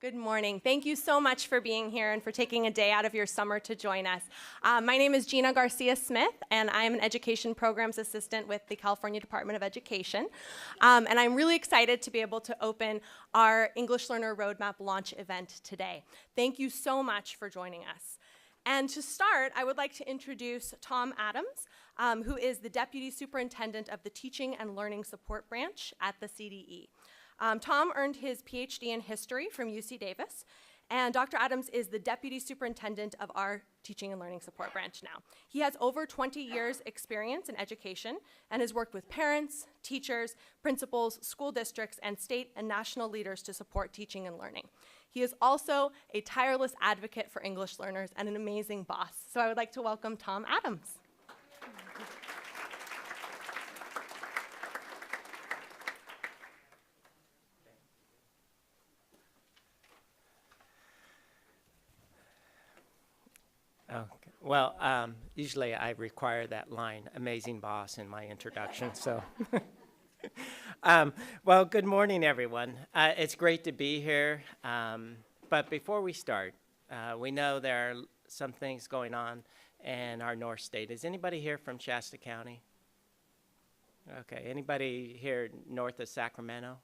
Good morning. Thank you so much for being here and for taking a day out of your summer to join us. My name is Gina Garcia-Smith, and I am an Education Programs Assistant with the California Department of Education. And I'm really excited to be able to open our English Learner Roadmap launch event today. Thank you so much for joining us. And to start, I would like to introduce Tom Adams, who is the Deputy Superintendent of the Teaching and Learning Support Branch at the CDE. Tom earned his PhD in history from UC Davis, and Dr. Adams is the Deputy Superintendent of our Teaching and Learning Support Branch now. He has over 20 years experience in education and has worked with parents, teachers, principals, school districts, and state and national leaders to support teaching and learning. He is also a tireless advocate for English learners and an amazing boss. So I would like to welcome Tom Adams. Okay. Well, usually I require that line, amazing boss, in my introduction, so. Well, good morning, everyone. It's great to be here, but before we start, we know there are some things going on in our North State. Is anybody here from Shasta County? Okay, anybody here north of Sacramento?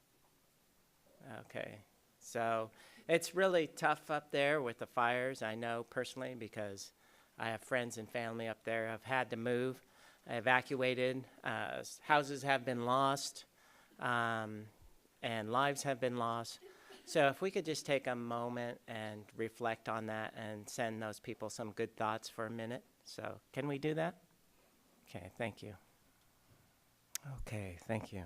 Okay, so it's really tough up there with the fires, I know personally, because I have friends and family up there. I've had to move, evacuated, houses have been lost, and lives have been lost. So if we could just take a moment and reflect on that and send those people some good thoughts for a minute. So can we do that? Okay, thank you. Okay, thank you.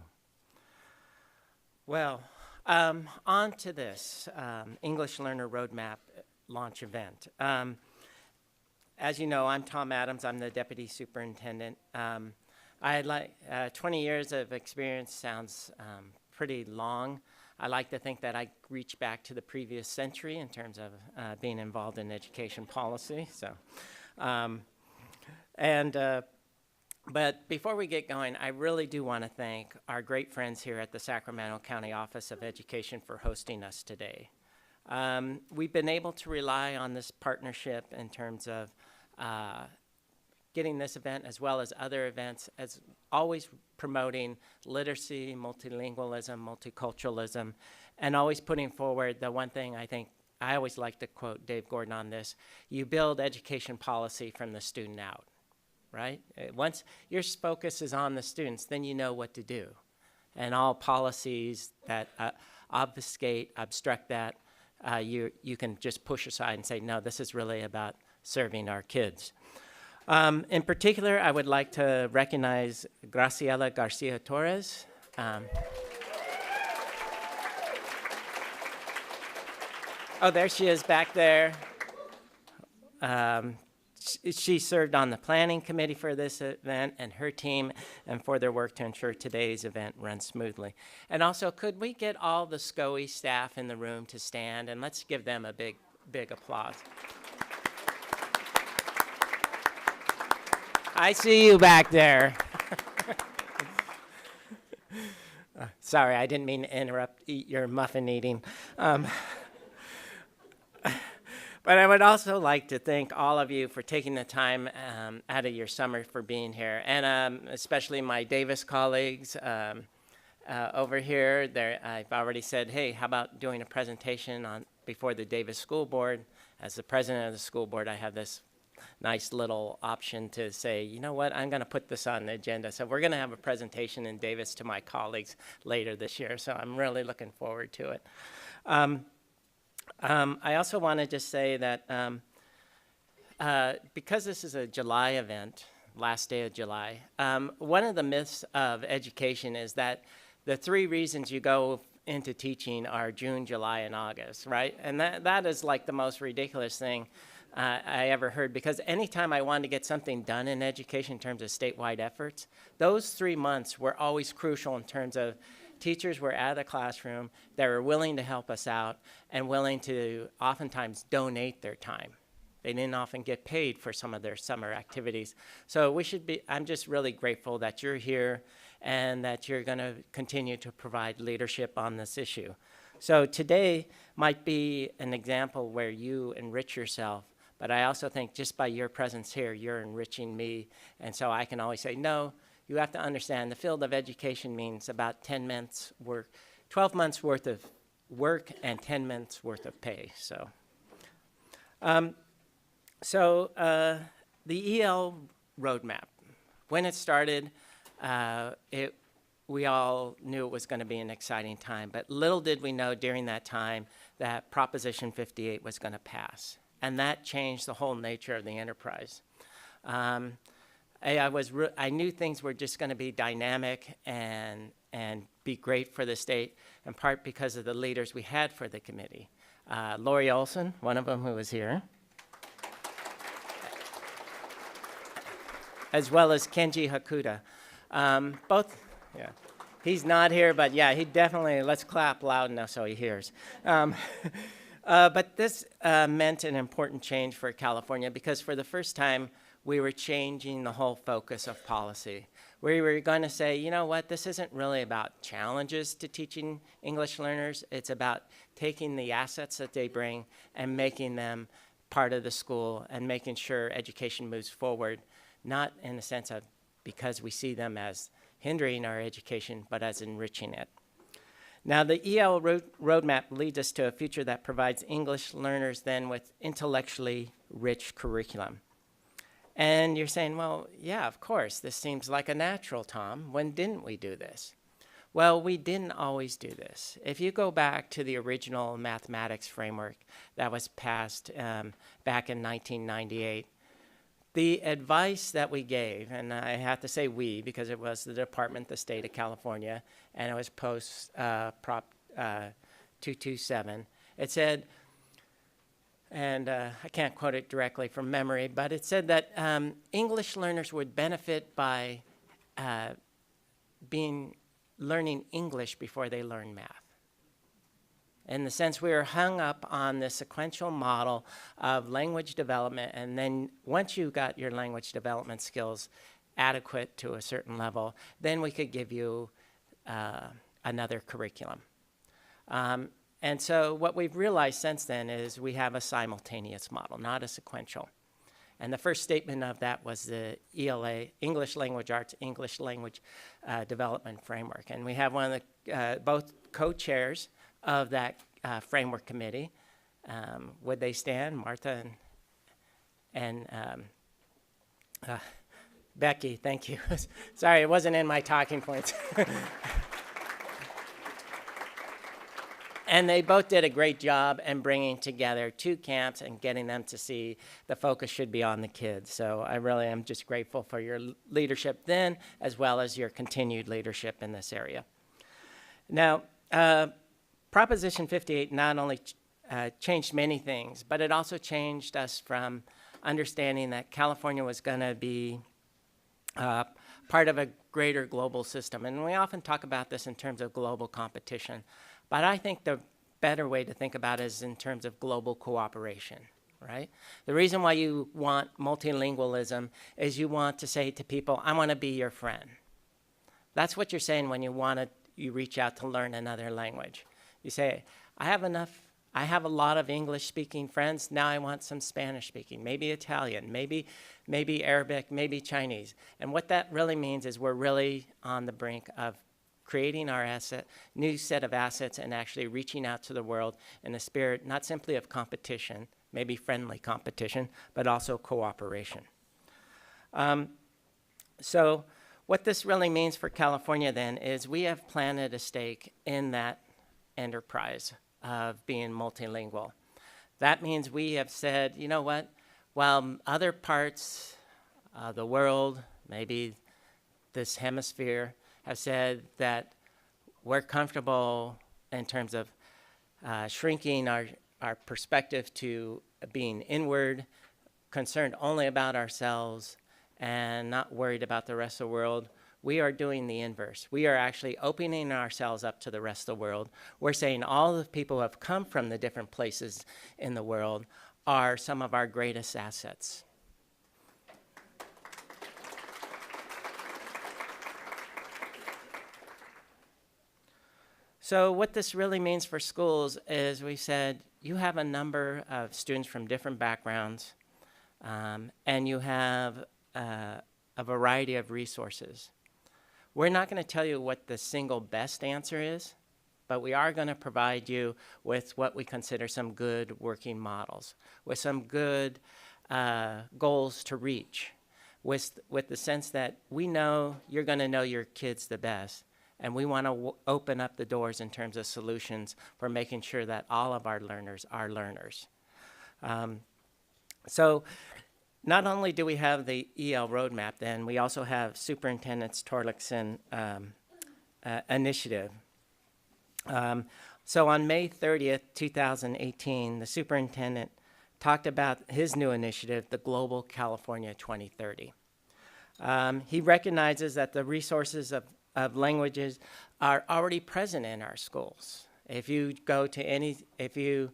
Well, on to this English Learner Roadmap launch event. As you know, I'm Tom Adams. I'm the Deputy Superintendent. I like 20 years of experience sounds pretty long. I like to think that I reach back to the previous century in terms of being involved in education policy. So, but before we get going, I really do want to thank our great friends here at the Sacramento County Office of Education for hosting us today. We've been able to rely on this partnership in terms of getting this event as well as other events, as always promoting literacy, multilingualism, multiculturalism, and always putting forward the one thing I think I always like to quote Dave Gordon on this: you build education policy from the student out, right? Once your focus is on the students, then you know what to do. And all policies that obstruct that, you can just push aside and say, no, this is really about serving our kids. In particular, I would like to recognize Graciela Garcia Torres. Oh, there she is back there. She served on the planning committee for this event and her team and for their work to ensure today's event runs smoothly. And also, could we get all the SCOE staff in the room to stand, and let's give them a big, big applause. I see you back there. Sorry, I didn't mean to interrupt your muffin eating. But I would also like to thank all of you for taking the time out of your summer for being here, and especially my Davis colleagues over here. I've already said, hey, how about doing a presentation before the Davis School Board? As the president of the school board, I have this nice little option to say, you know what, I'm going to put this on the agenda. So we're going to have a presentation in Davis to my colleagues later this year, so I'm really looking forward to it. I also want to just say that because this is a July event, last day of July, one of the myths of education is that the 3 reasons you go into teaching are June, July, and August, right? And that is like the most ridiculous thing I ever heard, because anytime I wanted to get something done in education in terms of statewide efforts, those 3 months were always crucial in terms of teachers were out of the classroom, they were willing to help us out, and willing to oftentimes donate their time. They didn't often get paid for some of their summer activities. So I'm just really grateful that you're here and that you're going to continue to provide leadership on this issue. So today might be an example where you enrich yourself, but I also think just by your presence here, you're enriching me. And so I can always say, no, you have to understand the field of education means about 10 months work, 12 months worth of work and 10 months worth of pay. The EL roadmap, when it started, we all knew it was going to be an exciting time, but little did we know during that time that Proposition 58 was going to pass, and that changed the whole nature of the enterprise. I knew things were just going to be dynamic and be great for the state, in part because of the leaders we had for the committee. Lori Olson, one of them who was here, as well as Kenji Hakuda. Yeah. He's not here, but yeah, he definitely, let's clap loud enough so he hears. But this meant an important change for California because for the first time, we were changing the whole focus of policy. We were going to say, you know what, this isn't really about challenges to teaching English learners. It's about taking the assets that they bring and making them part of the school and making sure education moves forward, not in the sense of because we see them as hindering our education, but as enriching it. Now, the EL roadmap leads us to a future that provides English learners then with intellectually rich curriculum. And you're saying, well, yeah, of course, this seems like a natural, Tom. When didn't we do this? Well, we didn't always do this. If you go back to the original mathematics framework that was passed back in 1998, the advice that we gave, and I have to say we because it was the department, the state of California, and it was post Prop 227. It said, and I can't quote it directly from memory, but it said that English learners would benefit by learning English before they learn math. In the sense we were hung up on the sequential model of language development, and then once you got your language development skills adequate to a certain level, then we could give you another curriculum. And so what we've realized since then is we have a simultaneous model, not a sequential. And the first statement of that was the ELA, English Language Arts, English Language Development Framework. And we have one of the, both co-chairs of that framework committee. Would they stand? Martha and Becky, thank you. Sorry, it wasn't in my talking points. And they both did a great job in bringing together two camps and getting them to see the focus should be on the kids. So I really am just grateful for your leadership then, as well as your continued leadership in this area. Now, Proposition 58 not only changed many things, but it also changed us from understanding that California was going to be part of a greater global system. And we often talk about this in terms of global competition. But I think the better way to think about it is in terms of global cooperation, right? The reason why you want multilingualism is you want to say to people, I want to be your friend. That's what you're saying when you reach out to learn another language. You say, I have a lot of English-speaking friends. Now I want some Spanish-speaking, maybe Italian, maybe Arabic, maybe Chinese. And what that really means is we're really on the brink of creating our new set of assets and actually reaching out to the world in a spirit not simply of competition, maybe friendly competition, but also cooperation. So what this really means for California then is we have planted a stake in that enterprise of being multilingual. That means we have said, you know what, while other parts of the world, maybe this hemisphere, have said that we're comfortable in terms of shrinking our perspective to being inward, concerned only about ourselves, and not worried about the rest of the world, we are doing the inverse. We are actually opening ourselves up to the rest of the world. We're saying all the people who have come from the different places in the world are some of our greatest assets. So what this really means for schools is we said you have a number of students from different backgrounds, and you have a variety of resources. We're not going to tell you what the single best answer is, but we are going to provide you with what we consider some good working models, with some good goals to reach, with the sense that we know you're going to know your kids the best, and we want to open up the doors in terms of solutions for making sure that all of our learners are learners. So not only do we have the EL roadmap, then we also have Superintendent Torlakson initiative. So on May 30th, 2018, the superintendent talked about his new initiative, the Global California 2030. He recognizes that the resources of languages are already present in our schools. If you go to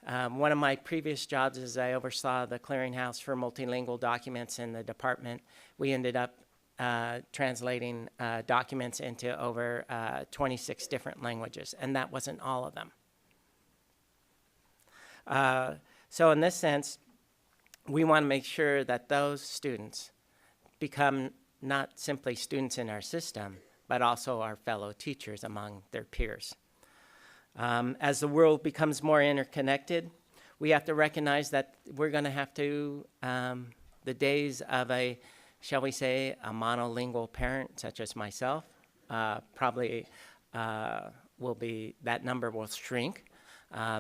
one of my previous jobs is I oversaw the clearinghouse for multilingual documents in the department. We ended up translating documents into over 26 different languages, and that wasn't all of them. So in this sense, we want to make sure that those students become not simply students in our system, but also our fellow teachers among their peers. As the world becomes more interconnected, we have to recognize that we're going to have to, the days of shall we say, a monolingual parent such as myself, probably that number will shrink.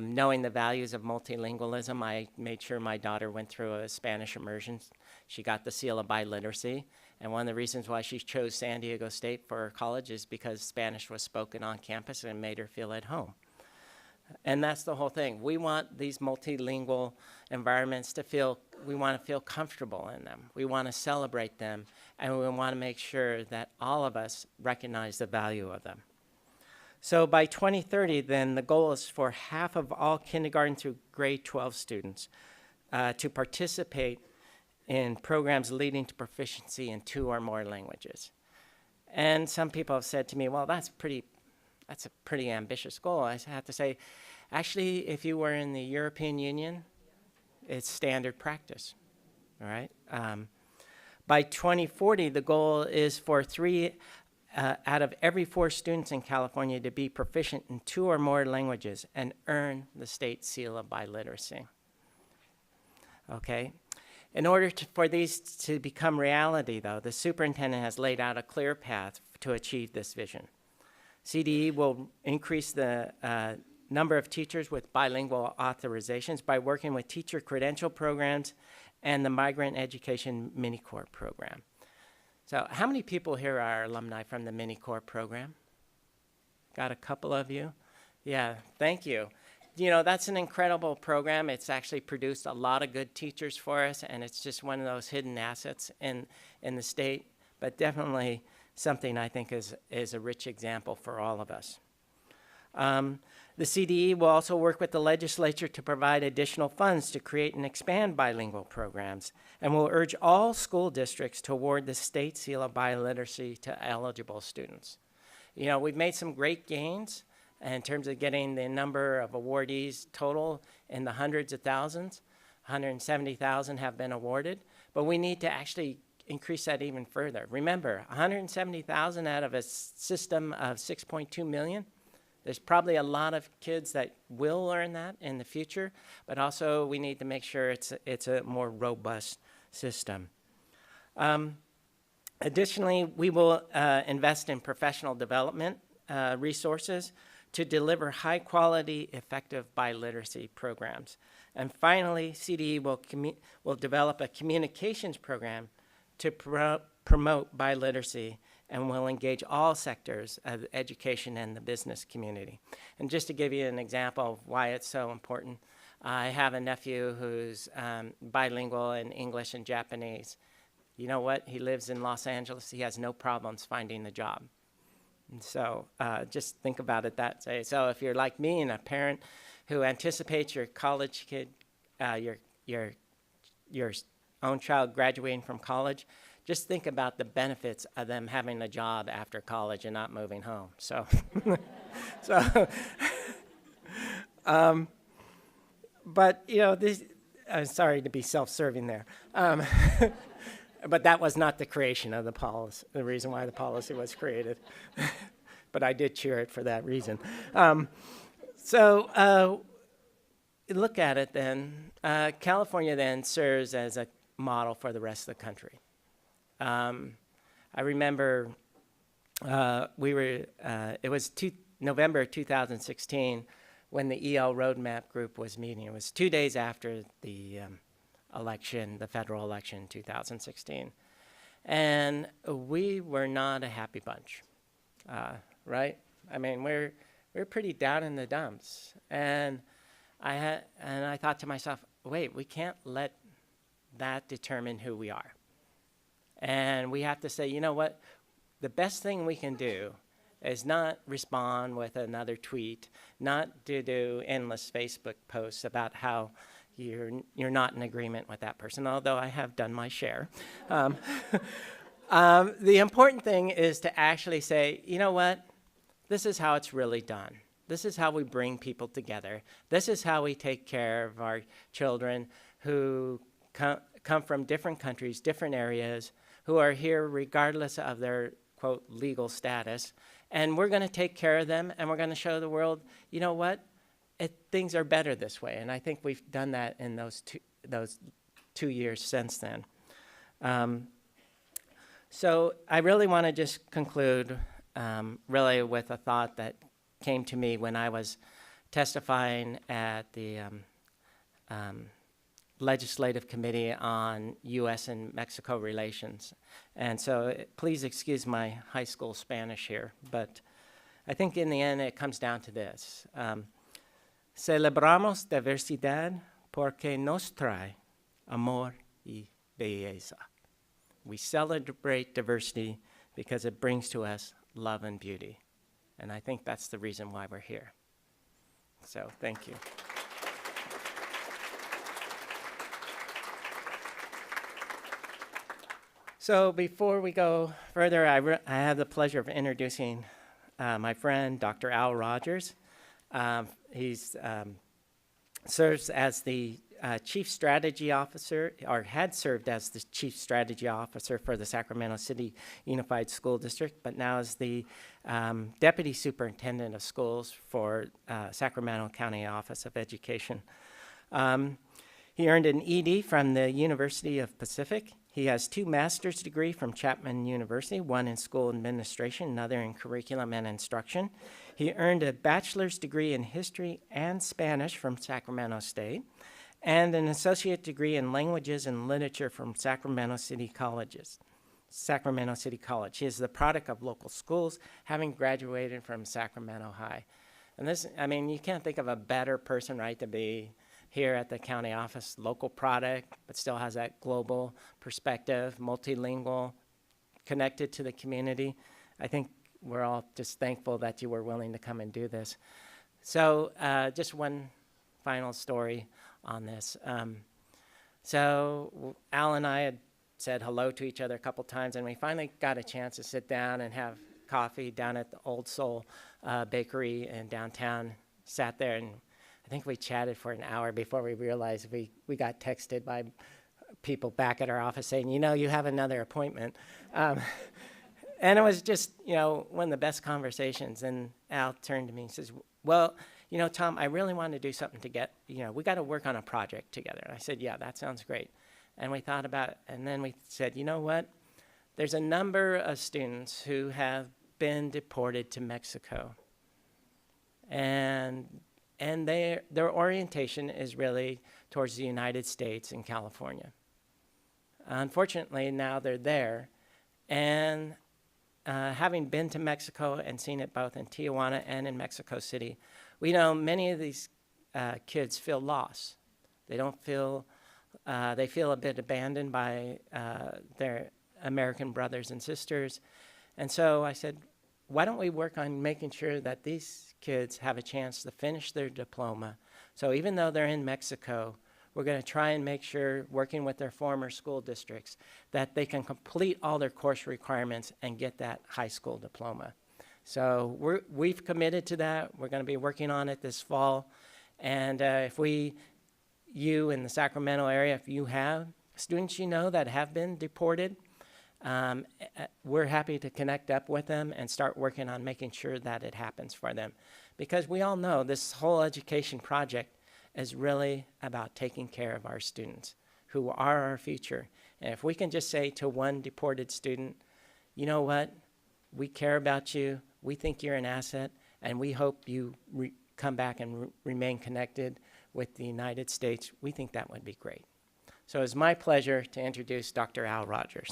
Knowing the values of multilingualism, I made sure my daughter went through a Spanish immersion. She got the seal of biliteracy. And one of the reasons why she chose San Diego State for her college is because Spanish was spoken on campus and made her feel at home. And that's the whole thing. We want these multilingual environments we want to feel comfortable in them. We want to celebrate them, and we want to make sure that all of us recognize the value of them. So by 2030, then, the goal is for half of all kindergarten through grade 12 students to participate in programs leading to proficiency in 2 or more languages. And some people have said to me, well, that's a pretty ambitious goal. I have to say, actually, if you were in the European Union, it's standard practice, all right? By 2040, the goal is for 3 out of every 4 students in California to be proficient in 2 or more languages and earn the state seal of biliteracy, okay? In order for these to become reality, though, the superintendent has laid out a clear path to achieve this vision. CDE will increase the number of teachers with bilingual authorizations by working with teacher credential programs and the Migrant Education Mini-Corps program. So how many people here are alumni from the Mini-Corps program? Got a couple of you? Yeah, thank you. You know, that's an incredible program. It's actually produced a lot of good teachers for us, and it's just one of those hidden assets in the state, but definitely something I think is a rich example for all of us. The CDE will also work with the legislature to provide additional funds to create and expand bilingual programs, and will urge all school districts to award the state seal of biliteracy to eligible students. You know, we've made some great gains in terms of getting the number of awardees total in the hundreds of thousands. 170,000 have been awarded, but we need to actually increase that even further. Remember, 170,000 out of a system of 6.2 million. There's probably a lot of kids that will learn that in the future, but also we need to make sure it's a more robust system. Additionally, we will invest in professional development resources to deliver high-quality, effective biliteracy programs. And finally, CDE will develop a communications program to promote biliteracy, and will engage all sectors of education and the business community. And just to give you an example of why it's so important, I have a nephew who's bilingual in English and Japanese. You know what? He lives in Los Angeles. He has no problems finding a job. And so just think about it that way. So if you're like me and a parent who anticipates your college kid, your own child graduating from college, just think about the benefits of them having a job after college and not moving home. So, so, but this. Sorry to be self-serving there, but that was not the creation of the policy. The reason why the policy was created, but I did cheer it for that reason. Look at it then. California then serves as a model for the rest of the country. I remember it was November 2016 when the EL Roadmap Group was meeting. It was 2 days after the election, the federal election in 2016. And we were not a happy bunch, right? I mean, we're pretty down in the dumps. And I thought to myself, wait, we can't let that determine who we are. And we have to say, you know what? The best thing we can do is not respond with another tweet, not to do endless Facebook posts about how you're not in agreement with that person, although I have done my share. The important thing is to actually say, you know what? This is how it's really done. This is how we bring people together. This is how we take care of our children who come from different countries, different areas, who are here regardless of their, quote, legal status. And we're going to take care of them, and we're going to show the world, you know what? Things are better this way. And I think we've done that in those 2 years since then. So I really want to just conclude really with a thought that came to me when I was testifying at the Legislative Committee on U.S. and Mexico relations. And so please excuse my high school Spanish here, but I think in the end it comes down to this. Celebramos diversidad porque nos trae amor y belleza. We celebrate diversity because it brings to us love and beauty. And I think that's the reason why we're here. So thank you. So before we go further, I have the pleasure of introducing my friend, Dr. Al Rogers. He serves as the Chief Strategy Officer, or had served as the Chief Strategy Officer for the Sacramento City Unified School District, but now is the Deputy Superintendent of Schools for Sacramento County Office of Education. He earned an ED from the University of Pacific. He has 2 master's degrees from Chapman University, one in school administration, another in curriculum and instruction. He earned a bachelor's degree in history and Spanish from Sacramento State, and an associate degree in languages and literature from Sacramento City College. He is the product of local schools, having graduated from Sacramento High. And this, I mean, you can't think of a better person, right, to be here at the county office, local product, but still has that global perspective, multilingual, connected to the community. I think we're all just thankful that you were willing to come and do this. So just one final story on this. So Al and I had said hello to each other a couple times, and we finally got a chance to sit down and have coffee down at the Old Soul Bakery in downtown. Sat there, and I think we chatted for an hour before we realized we got texted by people back at our office saying, you know, you have another appointment. And it was just, you know, one of the best conversations. And Al turned to me and says, well, you know, Tom, I really want to do something to get, you know, we got to work on a project together. And I said, yeah, that sounds great. And we thought about it, and then we said, you know what? There's a number of students who have been deported to Mexico. And their orientation is really towards the United States and California. Unfortunately, now they're there. And having been to Mexico and seen it both in Tijuana and in Mexico City, we know many of these kids feel lost. They don't feel, they feel a bit abandoned by their American brothers and sisters. And so I said, why don't we work on making sure that these kids have a chance to finish their diploma? So even though they're in Mexico, we're going to try and make sure, working with their former school districts, that they can complete all their course requirements and get that high school diploma. So we've committed to that. We're going to be working on it this fall. And you in the Sacramento area, if you have students you know that have been deported, we're happy to connect up with them and start working on making sure that it happens for them. Because we all know this whole education project is really about taking care of our students who are our future. And if we can just say to one deported student, you know what, we care about you, we think you're an asset, and we hope you come back and remain connected with the United States, we think that would be great. So it's my pleasure to introduce Dr. Al Rogers.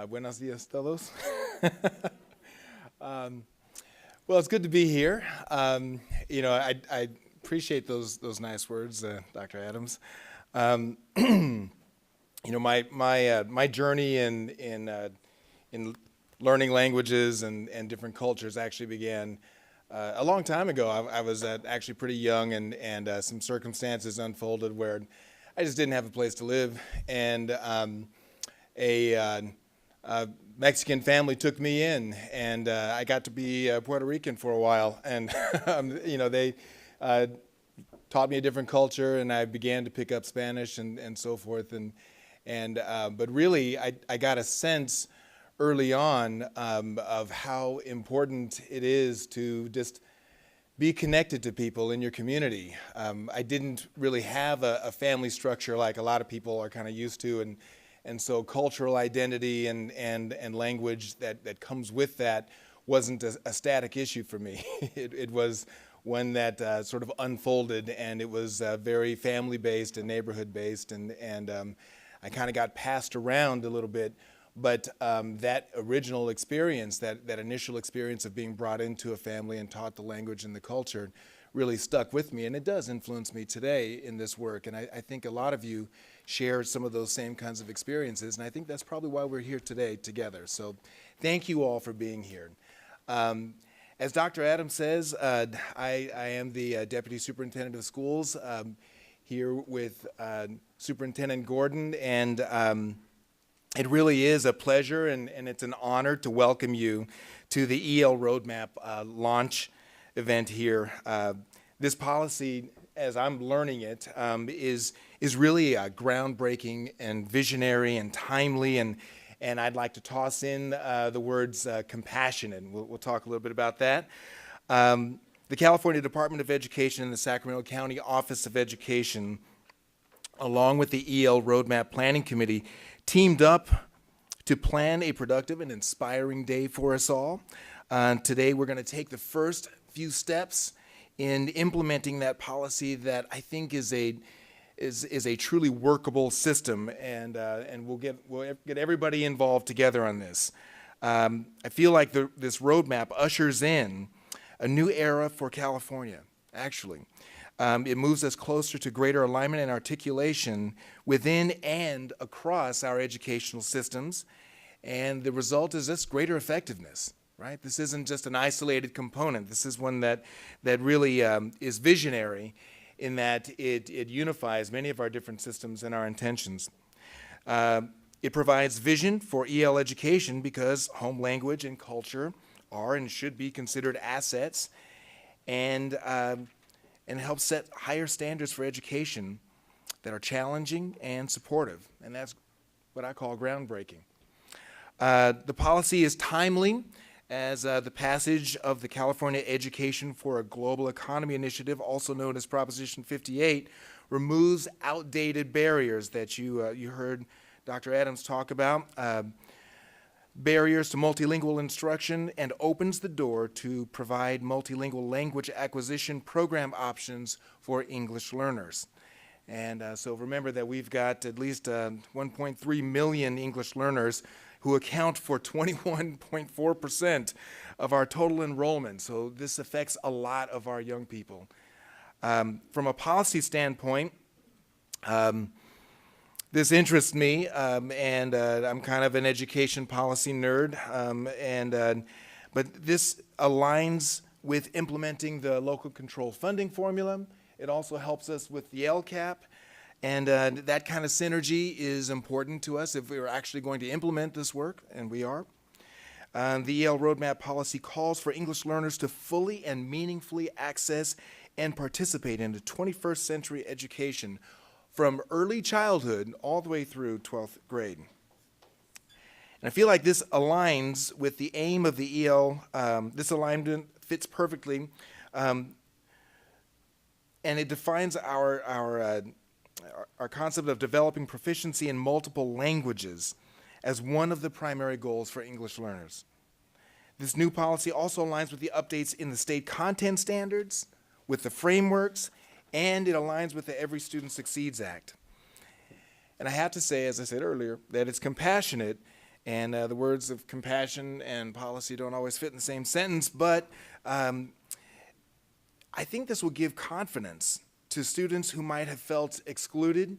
Buenos dias todos. Well, it's good to be here. You know, I appreciate those nice words, Dr. Adams. You know, my journey in learning languages and different cultures actually began a long time ago. I was actually pretty young, and some circumstances unfolded where I just didn't have a place to live, and a Mexican family took me in, and I got to be Puerto Rican for a while, and you know, they taught me a different culture, and I began to pick up Spanish and so forth, but really I got a sense early on of how important it is to just be connected to people in your community. I didn't really have a family structure like a lot of people are kind of used to, and so cultural identity and language that comes with that wasn't a static issue for me. It was one that sort of unfolded, and it was very family-based and neighborhood-based, and I kind of got passed around a little bit. But that original experience, that initial experience of being brought into a family and taught the language and the culture really stuck with me, and it does influence me today in this work. And I think a lot of you share some of those same kinds of experiences, and I think that's probably why we're here today together. So thank you all for being here. As Dr. Adams says, I am the Deputy Superintendent of Schools here with Superintendent Gordon, and it really is a pleasure and it's an honor to welcome you to the EL Roadmap launch event here. This policy, as I'm learning it, is really groundbreaking and visionary and timely, and I'd like to toss in the words compassionate. We'll talk a little bit about that. The California Department of Education and the Sacramento County Office of Education, along with the EL Roadmap Planning Committee, teamed up to plan a productive and inspiring day for us all. Today we're going to take the first few steps in implementing that policy that I think is a truly workable system, and we'll get everybody involved together on this. I feel like this roadmap ushers in a new era for California, actually. It moves us closer to greater alignment and articulation within and across our educational systems, and the result is this greater effectiveness, right? This isn't just an isolated component. This is one that really is visionary in that it unifies many of our different systems and our intentions. It provides vision for EL education because home language and culture are and should be considered assets, and help set higher standards for education that are challenging and supportive, and that's what I call groundbreaking. The policy is timely, as the passage of the California Education for a Global Economy Initiative, also known as Proposition 58, removes outdated barriers that you heard Dr. Adams talk about, barriers to multilingual instruction, and opens the door to provide multilingual language acquisition program options for English learners. And so remember that we've got at least 1.3 million English learners who account for 21.4% of our total enrollment. So this affects a lot of our young people. From a policy standpoint, this interests me, and I'm kind of an education policy nerd, but this aligns with implementing the local control funding formula. It also helps us with the LCAP, and that kind of synergy is important to us if we are actually going to implement this work, and we are. The EL Roadmap policy calls for English learners to fully and meaningfully access and participate in the 21st century education from early childhood all the way through 12th grade. And I feel like this aligns with the aim of the EL. This alignment fits perfectly, and it defines our concept of developing proficiency in multiple languages as one of the primary goals for English learners. This new policy also aligns with the updates in the state content standards, with the frameworks, and it aligns with the Every Student Succeeds Act. And I have to say, as I said earlier, that it's compassionate, and the words of compassion and policy don't always fit in the same sentence, but I think this will give confidence to students who might have felt excluded,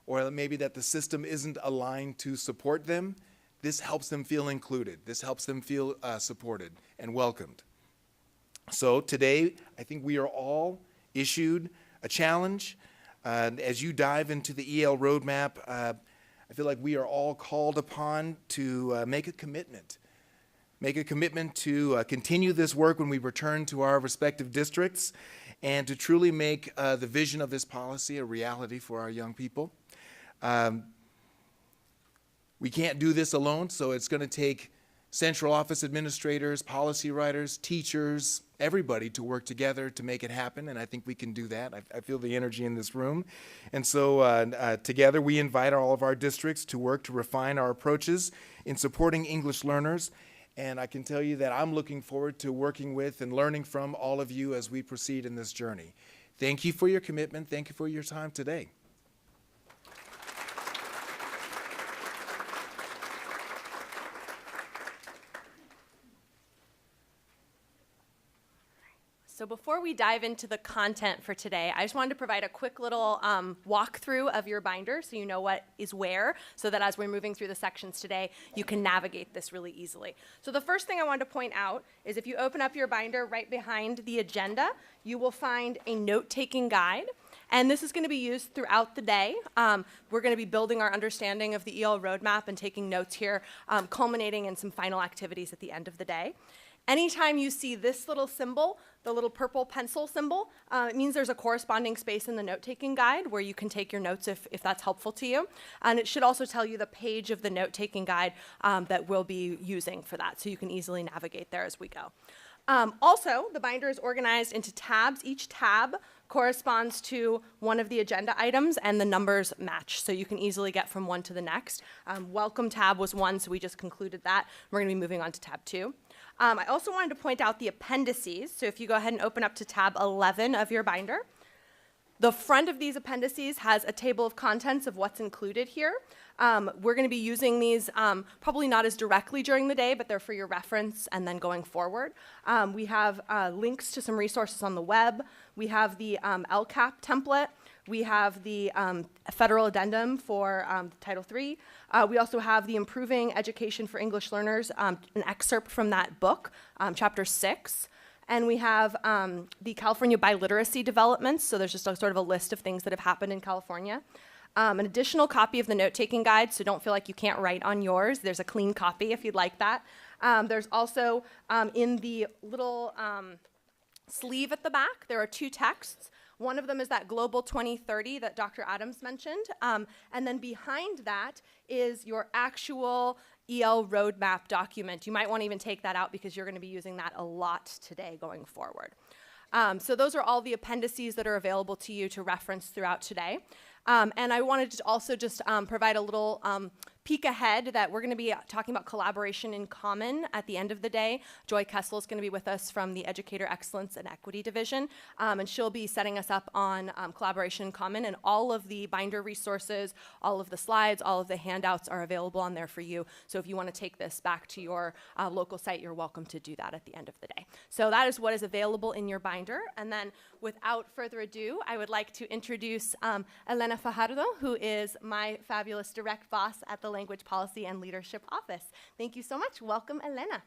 or maybe that the system isn't aligned to support them. This helps them feel included. This helps them feel supported and welcomed. So today, I think we are all issued a challenge. As you dive into the EL roadmap, I feel like we are all called upon to make a commitment. Make a commitment to continue this work when we return to our respective districts, and to truly make the vision of this policy a reality for our young people. We can't do this alone, so it's going to take central office administrators, policy writers, teachers, everybody to work together to make it happen, and I think we can do that. I feel the energy in this room. And so together we invite all of our districts to work to refine our approaches in supporting English learners, and I can tell you that I'm looking forward to working with and learning from all of you as we proceed in this journey. Thank you for your commitment. Thank you for your time today. So before we dive into the content for today, I just wanted to provide a quick little walkthrough of your binder so you know what is where, so that as we're moving through the sections today, you can navigate this really easily. So the first thing I wanted to point out is if you open up your binder right behind the agenda, you will find a note-taking guide. And this is going to be used throughout the day. We're going to be building our understanding of the EL roadmap and taking notes here, culminating in some final activities at the end of the day. Anytime you see this little symbol, the little purple pencil symbol, it means there's a corresponding space in the note-taking guide where you can take your notes if that's helpful to you. And it should also tell you the page of the note-taking guide that we'll be using for that, so you can easily navigate there as we go. Also, the binder is organized into tabs. Each tab corresponds to one of the agenda items, and the numbers match, so you can easily get from one to the next. Welcome tab was 1, so we just concluded that. We're going to be moving on to tab 2. I also wanted to point out the appendices, so if you go ahead and open up to tab 11 of your binder, the front of these appendices has a table of contents of what's included here. We're going to be using these probably not as directly during the day, but they're for your reference and then going forward. We have links to some resources on the web. We have the LCAP template. We have the federal addendum for Title III. We also have the Improving Education for English Learners, an excerpt from that book, Chapter 6. And we have the California biliteracy developments, so there's just a sort of a list of things that have happened in California. An additional copy of the note-taking guide, so don't feel like you can't write on yours. There's a clean copy if you'd like that. There's also, in the little sleeve at the back, there are 2 texts. One of them is that Global 2030 that Dr. Adams mentioned. And then behind that is your actual EL roadmap document. You might want to even take that out because you're going to be using that a lot today going forward. So those are all the appendices that are available to you to reference throughout today. And I wanted to also just provide a little peek ahead that we're going to be talking about collaboration in common at the end of the day. Joy Kessel is going to be with us from the Educator Excellence and Equity Division, and she'll be setting us up on collaboration in common, and all of the binder resources, all of the slides, all of the handouts are available on there for you. So if you want to take this back to your local site, you're welcome to do that at the end of the day. So that is what is available in your binder. And then without further ado, I would like to introduce Elena Fajardo, who is my fabulous direct boss at the Language Policy and Leadership Office. Thank you so much. Welcome, Elena.